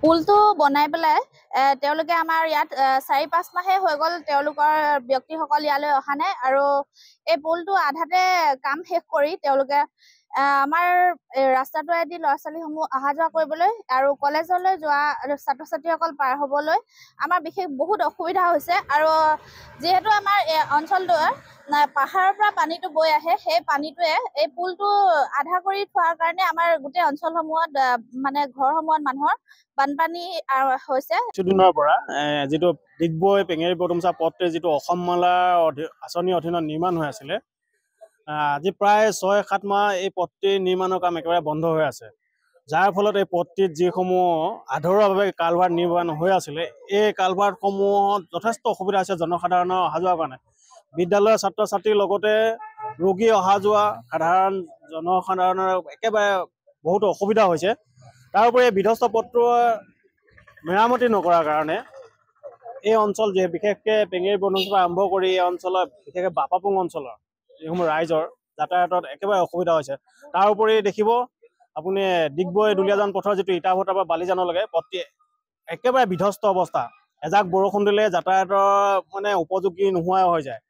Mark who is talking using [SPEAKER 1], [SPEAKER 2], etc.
[SPEAKER 1] পুলটো বনাই পেলাই তেওঁলোকে আমাৰ ইয়াত ৪-৫ মাহে হৈ গ'ল তেওঁলোকৰ ব্যক্তিসকল ইয়ালৈ অহা নাই আৰু এই পুলটো আধাতে কাম শেষ কৰি তেওঁলোকে আমাৰ ৰাস্তাটোৱেদি ল'ৰা ছোৱালীসমূহ অহা যোৱা কৰিবলৈ আৰু কলেজলৈ যোৱা ছাত্ৰ ছাত্ৰীসকল পাৰ হ'বলৈ আমাৰ বিশেষ বহুত অসুবিধা হৈছে আৰু যিহেতু আমাৰ এই অঞ্চলটোৰ পাহাৰৰ পৰা পানীটো বৈ আহে সেই পানীটোৱে এই পুলটো আধা কৰি থোৱাৰ কাৰণে আমাৰ গোটেই অঞ্চলসমূহত মানে ঘৰসমূহত মানুহৰ বানপানী হৈছে।
[SPEAKER 2] কিছুদিনৰ পৰা যিটো ডিগবৈ পেঙেৰি বৰডুমচা পথটোৱে যিটো অসম মালা আঁচনিৰ অধীনত নিৰ্মাণ হৈ আছিলে আজি প্ৰায় ৬-৭ মাহ এই পথটিৰ নিৰ্মাণৰ কাম একেবাৰে বন্ধ হৈ আছে, যাৰ ফলত এই পথটিত যিসমূহ আধৰুৱাভাৱে কালভাৰ্ট নিৰ্মাণ হৈ আছিলে এই কালভাৰ্টসমূহত যথেষ্ট অসুবিধা হৈছে জনসাধাৰণৰ অহা যোৱাৰ কাৰণে। বিদ্যালয়ৰ ছাত্ৰ ছাত্ৰীৰ লগতে ৰোগী অহা যোৱা সাধাৰণ জনসাধাৰণৰ একেবাৰে বহুতো অসুবিধা হৈছে। তাৰোপৰি বিধ্বস্ত পথটো মেৰামতি নকৰাৰ কাৰণে এই অঞ্চল বিশেষকৈ পেঙেৰি বৰডুমচাৰ পৰা আৰম্ভ কৰি এই অঞ্চলত বিশেষকৈ বাপাপুং অঞ্চলৰ যিসমূহ ৰাইজৰ যাতায়াতত একেবাৰে অসুবিধা হৈছে। তাৰোপৰি দেখিব আপুনি ডিগবৈ দুলীয়াজান পথৰ যিটো ইটাভটাৰ পৰা বালিজানলৈকে পথটি একেবাৰে বিধ্বস্ত অৱস্থা। এজাক বৰষুণ দিলে যাতায়াতৰ মানে উপযোগী নোহোৱা হৈ যায়।